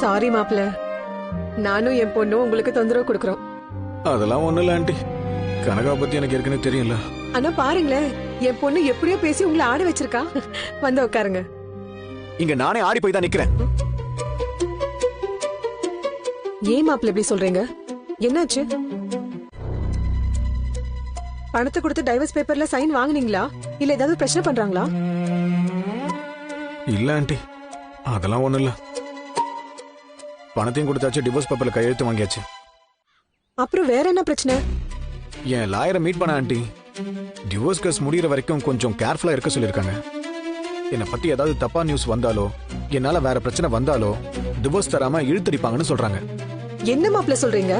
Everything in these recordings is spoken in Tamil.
சாரி மாப்ள, நானும் என் பொண்ணும் உங்களுக்கு தொந்தரவு கொடுக்கறோம். அதெல்லாம் ஒண்ணு இல்ல ஆண்டி. கனகா பத்தி எனக்கு ஏற்கனவே தெரியல. ஆனா பாருங்களேன், என் பொண்ணு எப்படியோ பேசி உங்களை ஆட வச்சிருக்கா. வந்து உட்காருங்க. இங்க நானே ஆடி போய் தான் நிக்கிறேன். ஏன் மாப்ள இப்படி சொல்றீங்க? என்னாச்சு? பணத்தை கொடுத்து டைவர்ஸ் பேப்பர்ல சைன் வாங்குனீங்களா? இல்ல ஏதாவது பிரச்சனை பண்றாங்களா? இல்ல ஆண்டி, அதெல்லாம் ஒண்ணு இல்ல. பணத்தையும் கொடுத்தாச்சு, டிவோர்ஸ் பேப்பர்ல கையெழுத்து வாங்கியாச்சு. அப்புறம் வேற என்ன பிரச்சனை? என் லாயரை மீட் பண்ண ஆண்டி. டிவோர்ஸ் கேஸ் முடிகிற வரைக்கும் கொஞ்சம் கேர்ஃபுல்லா இருக்க சொல்லியிருக்காங்க. என்னை பத்தி ஏதாவது தப்பா நியூஸ் வந்தாலோ, என்னால வேற பிரச்சனை வந்தாலோ டிவோர்ஸ் தராம இழுத்தடிப்பாங்கன்னு சொல்றாங்க. என்ன மாப்ள சொல்றீங்க?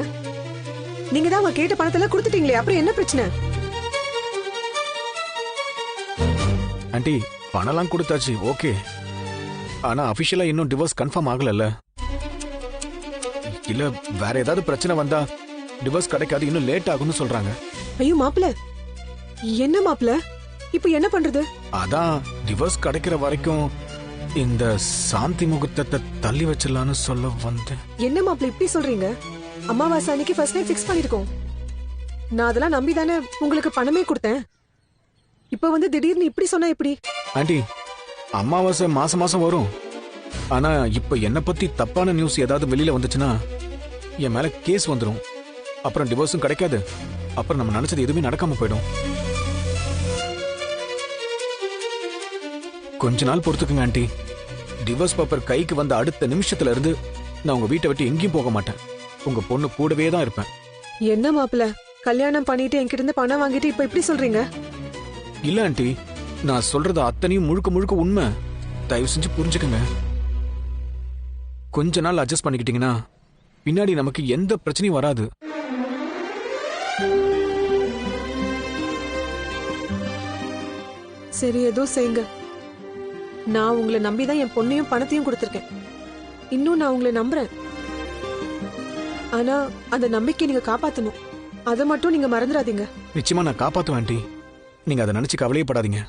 நீங்க தான் அவங்க கேட்ட பணத்தெல்லாம் கொடுத்துட்டீங்களே, அப்புறம் என்ன பிரச்சனை? ஆண்டி, பணம்லாம் கொடுத்தாச்சு, ஓகே. ஆனா அபிஷியலா இன்னும் டிவோர்ஸ் கன்ஃபார்ம் ஆகலல்ல. இல்ல வேற ஏதாவது பிரச்சனை வந்தா டிவோர்ஸ் கிடைக்காது, இன்னும் லேட் ஆகும்னு சொல்றாங்க. ஐயோ மாப்ள, என்ன மாப்ள இப்போ என்ன பண்றது? அதான் டிவோர்ஸ் கிடைக்கிற வரைக்கும் இந்த சாந்தி முகூர்த்தத்தை தள்ளி வச்சிடலான்னு சொல்ல வந்தேன். என்ன மாப்ள இப்படி சொல்றீங்க? அமாவாசை அன்னைக்கு ஃபர்ஸ்ட் நைட் ஃபிக்ஸ் பண்ணிருக்கோம். நான் அதெல்லாம் நம்பி தானே உங்களுக்கு பணமே கொடுத்தேன். இப்போ வந்து திடீர்னு இப்படி சொன்னா எப்படி? ஆண்டி, அமாவாசை மாசம் மாசம் வரும். ஆனா இப்ப என்ன பத்தி தப்பான நியூஸ் ஏதாவது வெளியில வந்துச்சுன்னா என் மேல கேஸ் வந்துடும். அப்புறம் டிவோர்ஸும் கிடைக்காது. அப்புறம் நம்ம நினைச்சது எதுவுமே நடக்காம போயிடும். கொஞ்ச நாள் பொறுத்துக்குங்க ஆண்டி. டிவோர்ஸ் பேப்பர் கைக்கு வந்த அடுத்த நிமிஷத்துல இருந்து நான் உங்க வீட்டை விட்டு எங்கேயும் போக மாட்டேன். உங்க பொண்ணு கூடவே தான் இருப்பேன். என்ன மாப்பிள்ள, கல்யாணம் பண்ணிட்டு என்கிட்ட இருந்து பணம் வாங்கிட்டு இப்ப இப்படி சொல்றீங்க? இல்ல ஆண்டி, நான் சொல்றது அத்தனையும் முழுக்க முழுக்க உண்மை. தயவு செஞ்சு புரிஞ்சுக்கங்க. கொஞ்ச நாள் அட்ஜஸ்ட் பண்ணிக்கிட்டீங்கன்னா பின்னாடி நமக்கு எந்த பிரச்சனையும் வராது. சரி, ஏதோ செய்யுங்க. நான் உங்களை நம்பிதான் என் பொண்ணையும் பணத்தையும் கொடுத்திருக்கேன். இன்னும் நான் உங்களை நம்புறேன். ஆனா அந்த நம்பிக்கை நீங்க காப்பாத்தணும். அதை மட்டும் நீங்க மறந்துடாதீங்க. நிச்சயமா நான் காப்பாத்துவேன் ஆண்டி. நீங்க அதை நினைச்சு கவலையப்படாதீங்க.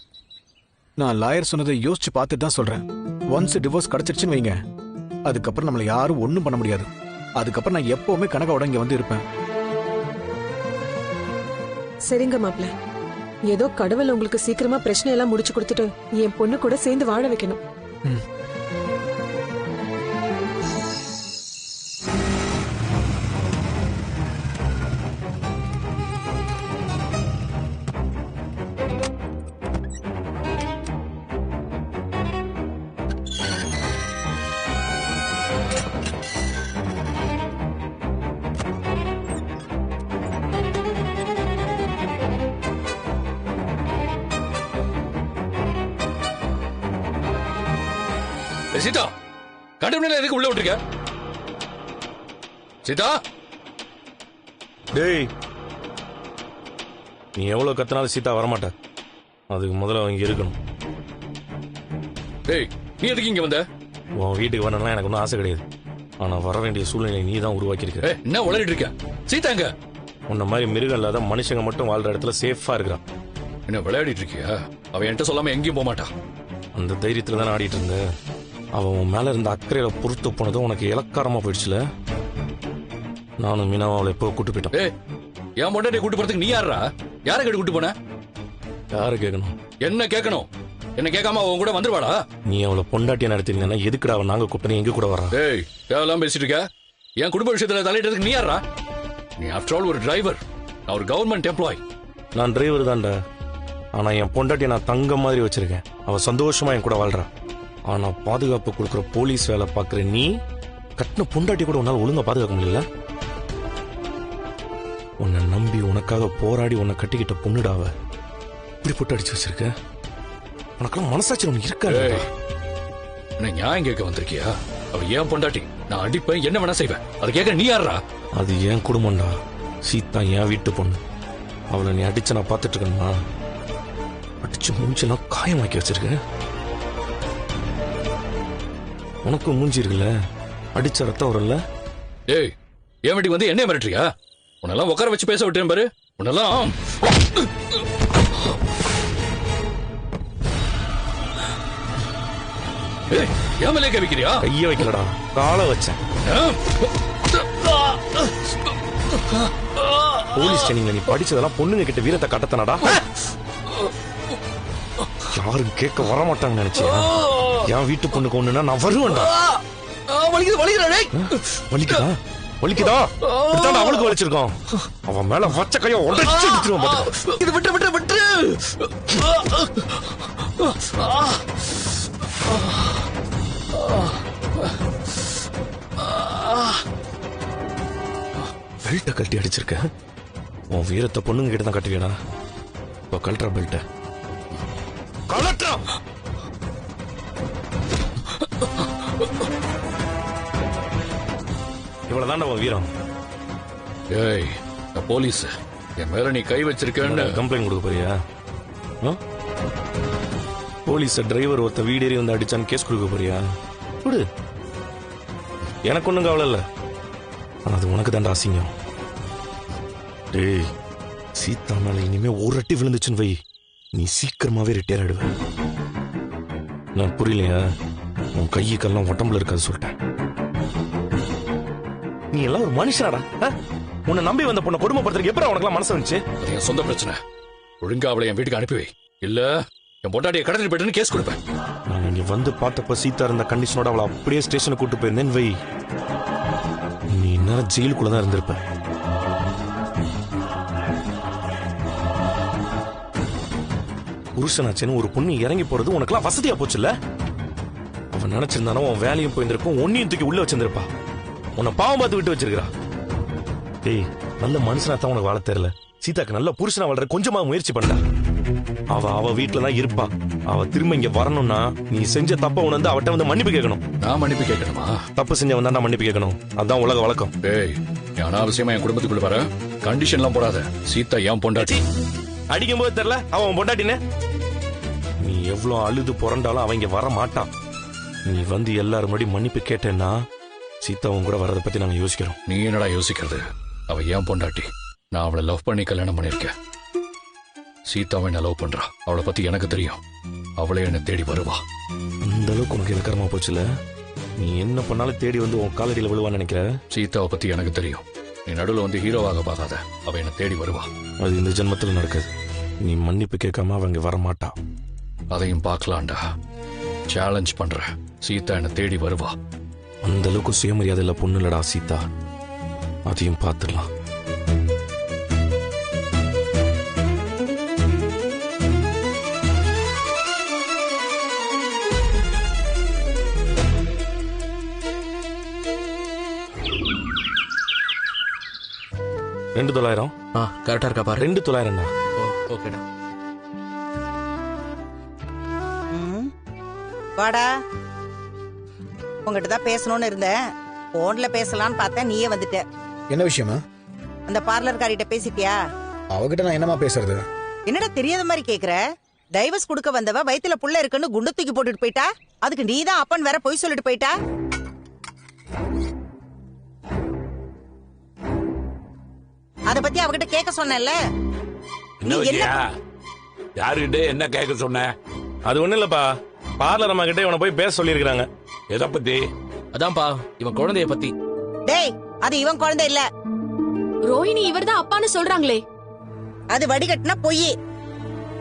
நான் லாயர் சொன்னதை யோசிச்சு பார்த்துட்டு தான் சொல்றேன். ஒன்ஸ் டிவோர்ஸ் கிடைச்சிருச்சுன்னு வைங்க, அதுக்கப்புறம் நம்மள யாரும் ஒண்ணும் பண்ண முடியாது. அதுக்கப்புறம் நான் எப்பவுமே கனகாவோட இங்க வந்து இருப்பேன். சரிங்க மாப்பிள்ள, ஏதோ கடவுள் உங்களுக்கு சீக்கிரமா பிரச்சனை எல்லாம் முடிச்சு கொடுத்துட்டு என் பொண்ணு கூட சேர்ந்து வாழ வைக்கணும். சீதா, கண்டுபிடில எதுக்கு உள்ள விட்டுருக்க? சீதா, டேய், நீ எவ்வளவு கத்தினாலும் சீதா வரமாட்ட. அதுக்கு முதல்ல அவங்க இருக்கணும். டேய், நீ எதுக்கு இங்க வந்த? உன் வீட்டுக்கு வரணும்னா எனக்கு ஒன்றும் ஆசை கிடையாது. ஆனா வர வேண்டிய சூழ்நிலை நீ தான் உருவாக்கி இருக்க. என்ன உளறிட்டு இருக்க? சீதா எங்க? உன்ன மாதிரி மிருகம் இல்லாத மனுஷங்க மட்டும் வாழ்ற இடத்துல சேஃபா இருக்கிறான். என்ன விளையாடிட்டு இருக்கியா? அவ என்கிட்ட சொல்லாம எங்கேயும் போக மாட்டான். அந்த தைரியத்துல தானே ஆடிட்டு இருந்த. அவன் உன் மேல இருந்த அக்கறையில பொறுத்து போனதும் உனக்கு இலக்காரமா போயிடுச்சுல. நானும் மீனாவும் அவளை எப்போ கூட்டு போயிட்டோம். என் பொண்டாட்டியை கூட்டு போறதுக்கு நீ யாரா? யாரை கேட்டு கூட்டு போன? யாரு கேட்கணும்? என்ன கேட்கணும்? என்ன கேட்காம அவன் கூட வந்துருவாடா? நீ அவளை பொண்டாட்டியா நடத்திருந்தா எதுக்குடா அவன் நாங்க கூப்பிட்டு எங்க கூட வர்றான்? ஏய், தேவையில்லாம பேசிட்டு இருக்க. என் குடும்ப விஷயத்துல தலையிட்டதுக்கு நீ யாரா? நீ ஆஃப்டர் ஆல் ஒரு டிரைவர், நான் ஒரு கவர்மெண்ட் எம்ப்ளாய். நான் டிரைவர் தான்டா. ஆனா என் பொண்டாட்டியை நான் தங்கம் மாதிரி வச்சிருக்கேன். அவ சந்தோஷமா என் கூட வாழ்றான். ஆனா பாதுகாப்பு கொடுக்குற போலீஸ் வேலை பாக்குற நீ கட்டின பொண்டாட்டி கூட உன்னால ஒழுங்கா பாதுகாக்க முடியல. உன்னை நம்பி உனக்காக போராடி உன்னை கட்டிக்கிட்ட பொண்ணுடாவ இப்படி போட்டு அடிச்சு வச்சிருக்க. உனக்கெல்லாம் மனசாட்சி ஒண்ணு இருக்காது. என்ன நியாயம் கேட்க வந்திருக்கியா? அவ ஏன் பொண்டாட்டி, நான் அடிப்பேன், என்ன வேணா செய்வேன். அது கேட்க நீ யாரா? அது என் குடும்பம்டா. சீதா என் வீட்டு பொண்ணு. அவளை நீ அடிச்சு நான் பார்த்துட்டு இருக்கணுமா? அடிச்சு மூஞ்செல்லாம் காயமாக்கி வச்சிருக்க. உனக்கு மூஞ்சி இருக்குல்ல, அடிச்ச ரத்தம் வரல. ஏய், என் வீட்டுக்கு வந்து என்ன மிரட்டுறியா? உன்னெல்லாம் உட்கார வச்சு பேச விட்டேன் பாரு. உன்னெல்லாம் ஏய், என் மேலே கை வைக்கிறியா? கைய வைக்கலடா, காலை வச்சேன். போலீஸ் ட்ரைனிங்ல நீ படிச்சதெல்லாம் பொண்ணுங்க கிட்ட வீரத்தை கட்டத்தனடா. யாரும் கேட்க வர மாட்டாங்கன்னு நினைச்சியா? என் வீட்டு பொண்ணுக்கு ஒண்ணுன்னா நான் வருவேன்டா. வலிக்குதா வலிக்குதா? இப்படித்தான் அவளுக்கு வலிச்சிருக்கோம். அவன் மேல வச்ச கைய உடைச்சு எடுத்துருவான் பாத்துக்க. இது விட்டு விட்டு விட்டு. பெல்ட்டை கழட்டி அடிச்சிருக்க. உன் வீரத்தை பொண்ணுங்க கிட்ட தான் கட்டுவியடா. இப்போ கழட்டுற பெல்ட்டை கழட்டா. இவ்வளவுதான் உன் வீரம். ஏய், போலீஸ் என் மேல நீ கை வச்சிருக்கேன்னு கம்ப்ளைண்ட் கொடுக்க போறியா? போலீஸ் டிரைவர் ஒருத்த வீடேறி வந்து அடிச்சான்னு கேஸ் கொடுக்க போறியா? கொடு, எனக்கு ஒண்ணும் கவலை இல்ல. ஆனா அது உனக்கு தான்டா அசிங்கம். டேய், சீதா மேல இனிமே ஒரு அட்டி விழுந்துச்சுன்னு வை, நீ சீக்கிரமாவே ரிட்டையர் ஆயிடுவ. நான் புரியலையா? உன் கையெல்லாம் உடம்புல இருக்காது சொல்லிட்டேன். நீ எல்லாம் ஒரு மனுஷனாடா. உன்னை நம்பி வந்த பொண்ணை கொடுமைப்படுத்துறதுக்கு எப்படி உனக்கு மனசு வந்துச்சு? அது என் சொந்த பிரச்சனை. ஒழுங்கா அவளை என் வீட்டுக்கு அனுப்பி வை, இல்ல என் பொண்டாட்டியை கடத்திட்டு போயிட்டுன்னு கேஸ் கொடுப்பேன். நான் இங்க வந்து பார்த்தப்ப சீதா இருந்த கண்டிஷனோட அவளை அப்படியே ஸ்டேஷனுக்கு கூட்டு போயிருந்தேன் வை, நீ நேரம் ஜெயிலுக்குள்ளதான் இருந்திருப்ப. புருஷனாச்சேன்னு ஒரு பொண்ணு இறங்கி போறது உனக்கெல்லாம் வசதியா போச்சுல்ல? அவன் நினைச்சிருந்தானோ உன் வேலையும் போயிருந்திருக்கும், ஒன்னையும் தூக்கி உள்ள வச்சிருந்திருப்பா. உன்னை பாவம் பார்த்து விட்டு வச்சிருக்கா. டேய், நல்ல மனுஷனா தான் உனக்கு வாழ தெரியல. சீதாக்கு நல்ல புருஷனா வளர கொஞ்சமா முயற்சி பண்ண. அவ வீட்டுலதான் இருப்பா. அவ திரும்ப இங்க வரணும்னா நீ செஞ்ச தப்ப உணர்ந்து அவட்ட வந்து மன்னிப்பு கேட்கணும். நான் மன்னிப்பு கேட்கணுமா? தப்பு செஞ்சவன் தான் மன்னிப்பு கேட்கணும். அதான் உலக வழக்கம். டேய், நீ அனாவசியமா என் குடும்பத்துக்குள்ள வர கண்டிஷன் எல்லாம் போடாத. சீதா என் பொண்டாட்டி. அடிக்கும் போது தெரியல அவன் பொண்டாட்டின்னு. நீ எவ்வளவு அழுது புரண்டாலும் அவன் இங்க வர மாட்டான். நீ வந்து எல்லாரும் முன்னாடி மன்னிப்பு கேட்டேன்னா சீதாவும் கூட வரதை பத்தி நாங்க யோசிக்கிறோம். நீ என்னடா யோசிக்கிறது? அவ ஏன் பொண்டாட்டி. நான் அவளை லவ் பண்ணி கல்யாணம் பண்ணிருக்கேன். சீதாவை என்ன லவ் பண்றா. அவளை பத்தி எனக்கு தெரியும். அவளே என்ன தேடி வருவா. அந்த அளவுக்கு உனக்கு இலக்கரமா போச்சுல. நீ என்ன பண்ணாலும் தேடி வந்து உன் காலடியில விழுவான்னு நினைக்கிற. சீதாவை பத்தி எனக்கு தெரியும். நீ நடுவில் வந்து ஹீரோவாக பார்க்காத. அவ என்ன தேடி வருவா. அது இந்த ஜென்மத்துல நடக்காது. நீ மன்னிப்பு கேட்காம அவங்க வர மாட்டா. அதையும் பார்க்கலாம்டா. சேலஞ்ச் பண்ற. சீதா என்ன தேடி வருவா. அந்த அளவுக்கு சுயமரியாதை இல்ல பொண்ணு இல்லடா சீதா. அதையும் பார்த்துடலாம். $2,900. கரெக்டா இருக்கா பாரு. $2,900. ஓகேடா. வாடா, உங்ககிட்ட தான் பேசணும்னு இருந்தேன். போன்ல பேசலாம்னு பார்த்தேன், நீயே வந்துட்ட. என்ன விஷயமா? அந்த பார்லர்காரிட்ட பேசிட்டியா? அவகிட்ட நான் என்னமா பேசுறது? என்னடா தெரியாத மாதிரி கேக்குற? டைவர்ஸ் கொடுக்க வந்தவ வயித்துல புள்ள இருக்குன்னு குண்டு தூக்கி போட்டுட்டு போயிட்டா. அதுக்கு நீதான் அப்பன் வேற பொய் சொல்லிட்டு போயிட்டா. அத பத்தி அவகிட்ட கேட்க சொன்னேன்ல. யாருகிட்ட என்ன கேட்க சொன்ன? அது ஒண்ணு இல்லப்பா, பார்லர் அம்மா கிட்ட இவனை போய் பேச சொல்லியிருக்காங்க. எதை பத்தி? அதான்ப்பா இவன் குழந்தைய பத்தி. டேய், அது இவன் குழந்தை இல்ல. ரோஹிணி இவர்தான் அப்பான்னு சொல்றாங்களே. அது வடிகட்டினா பொய்.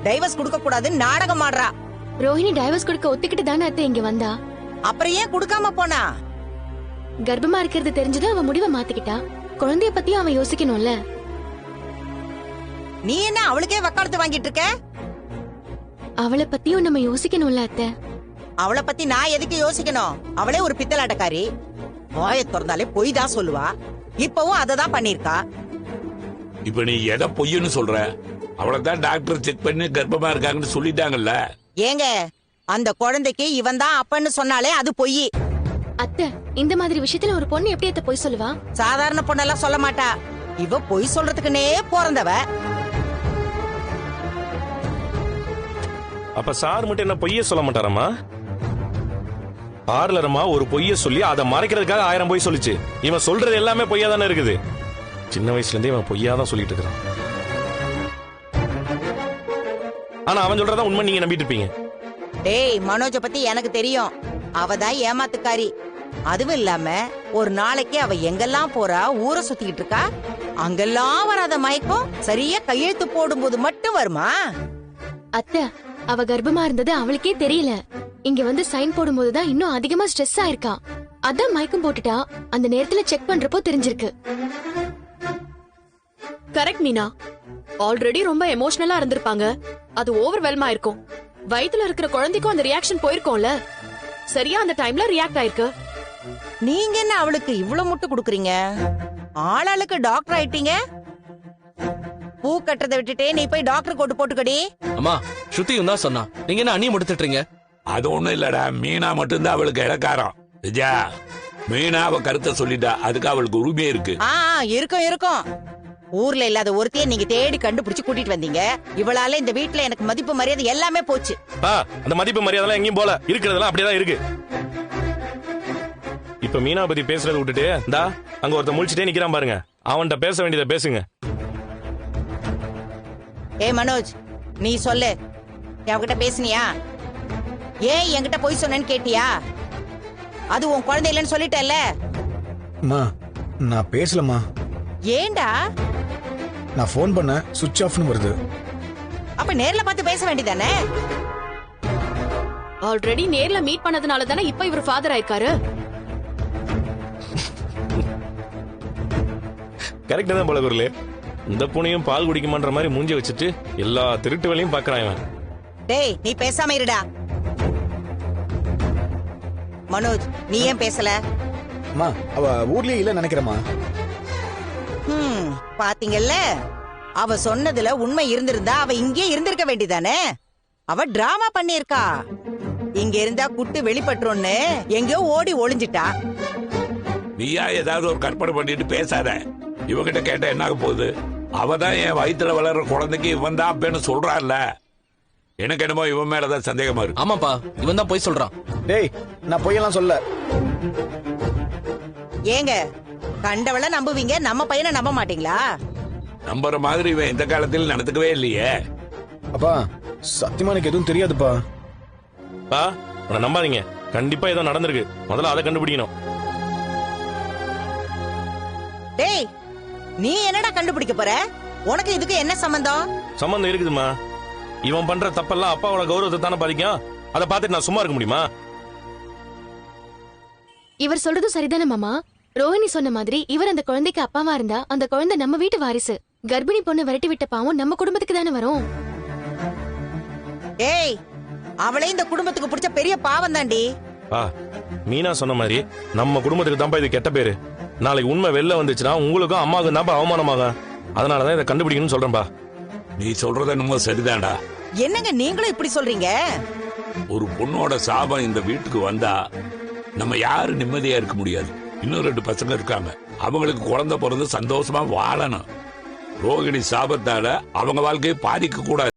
டைவர்ஸ் கொடுக்க கூடாது நாடகம் ஆடுறா. ரோஹிணி டைவர்ஸ் கொடுக்க ஒத்துக்கிட்டு தானே அத்தை இங்க வந்தா. அப்புறம் ஏன் கொடுக்காம போனா? கர்ப்பமா இருக்கிறது தெரிஞ்சது அவன் முடிவை மாத்திக்கிட்டா. குழந்தைய பத்தியும் அவன் யோசிக்கணும்ல. நீ என்ன அவளுக்கே வக்காலத்து வாங்கிட்டு இருக்க? அவளை பத்தியும் நம்ம யோசிக்கணும்ல அத்தை. அவளை பத்தி நான் எதுக்கு யோசிக்கணும்? அவளே ஒரு பித்தலாட்டக்காரி. வாயை திறந்தாலே பொய் தான் சொல்லுவா. இப்பவும் அததான் பண்ணிருக்கா. இப்ப நீ எதை பொய்ன்னு சொல்ற? அவளைதான் டாக்டர் செக் பண்ணி கர்ப்பமா இருக்காங்கன்னு சொல்லிட்டாங்கல்ல. ஏங்க, அந்த குழந்தைக்கு இவன் தான் அப்பன்னு சொன்னாலே அது பொய். அத்தை, இந்த மாதிரி விஷயத்துல ஒரு பொண்ணு எப்படி அத்தை பொய் சொல்லுவா? சாதாரண பொண்ணெல்லாம் சொல்ல மாட்டா. இவ பொய் சொல்றதுக்குன்னே பிறந்தவ. அப்ப சார் மட்டும் என்ன பொய்ய சொல்ல மாட்டாரம்மா? பார்லர் அம்மா ஒரு பொய்ய சொல்லி அதை மறைக்கிறதுக்காக 1000 பொய் சொல்லிச்சு. இவன் சொல்றது எல்லாமே பொய்யா தானே இருக்குது. சின்ன வயசுல இருந்தே இவன் பொய்யா தான் சொல்லிட்டு இருக்கிறான். ஆனா அவன் சொல்றதா உண்மை நீங்க நம்பிட்டு இருப்பீங்க. டேய், மனோஜ பத்தி எனக்கு தெரியும். அவதான் ஏமாத்துக்காரி. அதுவும் இல்லாம ஒரு நாளைக்கு அவ எங்கெல்லாம் போறா, ஊரை சுத்திக்கிட்டு இருக்கா. அங்கெல்லாம் வராத மயக்கம் சரியா கையெழுத்து போடும்போது மட்டும் வருமா? அத்தை, அவ கர்ப்பமா இருந்தது அவளுக்கே தெரியல. இங்க வந்து சைன் போடும்போதுதான் இன்னும் அதிகமா ஸ்ட்ரெஸ் ஆயிருக்கா. அதான் மயக்கம் போட்டுட்டா. அந்த நேரத்துல செக் பண்றப்போ தெரிஞ்சிருக்கு. கரெக்ட் மீனா. ஆல்ரெடி ரொம்ப எமோஷனலா இருந்திருப்பாங்க. அது ஓவர்வெல்மா இருக்கும். வயித்துல இருக்கிற குழந்தைக்கும் அந்த ரியாக்ஷன் போயிருக்கோம்ல. சரியா அந்த டைம்ல ரியாக்ட் ஆயிருக்கு. நீங்க என்ன அவளுக்கு இவ்வளவு முட்டு குடுக்குறீங்க? ஆளாளுக்கு டாக்டர் ஆயிட்டீங்க. பூ கட்டுறதை விட்டுட்டே நீ போய் டாக்டர் கோட்டு போட்டுக்கடி. அம்மா ஸ்ருதியும் தான் சொன்னா. நீங்க என்ன அண்ணி முடித்துட்டீங்க? அது ஒண்ணும் இல்லடா, மீனா மட்டும்தான் அவளுக்கு இலக்காரம். விஜயா, மீனா அவ கருத்தை சொல்லிட்டா, அதுக்கு அவளுக்கு உரிமையே இருக்கு. இருக்கும் இருக்கும். ஊர்ல இல்லாத ஒருத்தையே நீங்க தேடி கண்டுபிடிச்சு கூட்டிட்டு வந்தீங்க. இவளால இந்த வீட்டுல எனக்கு மதிப்பு மரியாதை எல்லாமே போச்சு. அந்த மதிப்பு மரியாதை எங்கேயும் போல, இருக்கிறதெல்லாம் அப்படியேதான் இருக்கு. இப்ப மீனா பத்தி பேசுறதை விட்டுட்டு இந்தா அங்க ஒருத்த முழிச்சிட்டே நிக்கிறான் பாருங்க, அவன்கிட்ட பேச வேண்டியதை பேசுங்க. மனோஜ், நீ சொல்லு, என்கிட்ட பேசுனியா? ஏன் என்கிட்ட போய் சொன்னேன்னு கேட்டியா? அது உன் குழந்தை இல்லைன்னு சொல்லிட்டல்ல. அம்மா, நான் பேசலம்மா. ஏண்டா? நான் ஃபோன் பண்ண சுவிட்ச் ஆஃப்னு வருது. அப்ப நேர்ல பார்த்து பேச வேண்டியதானே? ஆல்ரெடி நேர்ல மீட் பண்ணதுனால தானே இப்ப இவர் ஃபாதர் ஆயிருக்காரு. கரெக்டா தான் போல குரலே. இந்த பூனையும் பால் குடிக்குமான்ற மாதிரி மூஞ்சி வச்சுட்டு எல்லா திருட்டு வேலையும் பாக்குறான் இவன். டேய், நீ பேசாம இருடா. மனோஜ், நீ ஏன் பேசல? அம்மா, அவ ஊர்லயே இல்ல நினைக்கிறேம்மா. பாத்தீங்கல்ல, அவ சொன்னதுல உண்மை இருந்திருந்தா அவ இங்கே இருந்திருக்க வேண்டியதானே. அவ டிராமா பண்ணிருக்கா. இங்க இருந்தா குட்டு வெளிப்பட்டுருன்னு எங்கயோ ஓடி ஒளிஞ்சிட்டா. நீயா ஏதாவது ஒரு கற்பனை பண்ணிட்டு பேசாத. இவகிட்ட கேட்டா என்ன ஆக போகுது? அவதான் என் வயித்துல வளர்ற குழந்தைக்கு இவன் தான் அப்பேன்னு சொல்றான்ல. எனக்கு என்னமோ இவன் மேலதான் சந்தேகமா இருக்கு. ஆமாப்பா, இவன் தான் போய் சொல்றான். டேய், நான் பொய்யெல்லாம் சொல்ல. ஏங்க, கண்டவள நம்புவீங்க, நம்ம பையனை நம்ப மாட்டீங்களா? நம்புற மாதிரி இவன் இந்த காலத்தில் நடந்துக்கவே இல்லையே. அப்பா, சத்தியமா எனக்கு எதுவும் தெரியாதுப்பா. பா, உன்னை நம்பாதீங்க. கண்டிப்பா ஏதோ நடந்திருக்கு. முதல்ல அதை கண்டுபிடிக்கணும். டேய், நீ என்னடா கண்டுபிடிக்க போற? உனக்கு இதுக்கு என்ன சம்பந்தம்? சம்பந்தம் இருக்குதுமா. இவன் பண்ற தப்பெல்லாம் அப்பாவோட கௌரவத்தை தானே பாதிக்கும். அதை பார்த்துட்டு நான் சும்மா இருக்க முடியுமா? இவர் சொல்றதும் சரிதானே மாமா. ரோஹிணி சொன்ன மாதிரி இவர் அந்த குழந்தைக்கு அப்பாவா இருந்தா அந்த குழந்தை நம்ம வீட்டு வாரிசு. கர்ப்பிணி பொண்ணு விரட்டி விட்ட பாவம் நம்ம குடும்பத்துக்கு தானே வரும். ஏய், அவளே இந்த குடும்பத்துக்கு பிடிச்ச பெரிய பாவம் தாண்டி. மீனா சொன்ன மாதிரி நம்ம குடும்பத்துக்கு தான்ப்பா இது கெட்ட பேரு. நாளைக்கு உண்மை வெளில வந்துச்சுன்னா உங்களுக்கும் அம்மாவுக்கும் தான்ப்பா அவமானமாகும். அதனாலதான் இதை கண்டுபிடிக்கணும்னு சொல்றேன்பா. நீ சொல்றத என்னமோ சரிதான்டா. என்னங்க நீங்களும் இப்படி சொல்றீங்க? ஒரு பொண்ணோட சாபம் இந்த வீட்டுக்கு வந்தா நம்ம யாரு நிம்மதியா இருக்க முடியாது. இன்னும் 2 பசங்க இருக்காங்க. அவங்களுக்கு குழந்தை பிறந்து சந்தோஷமா வாழணும். ரோகிணி சாபத்தால அவங்க வாழ்க்கையை பாதிக்க கூடாது.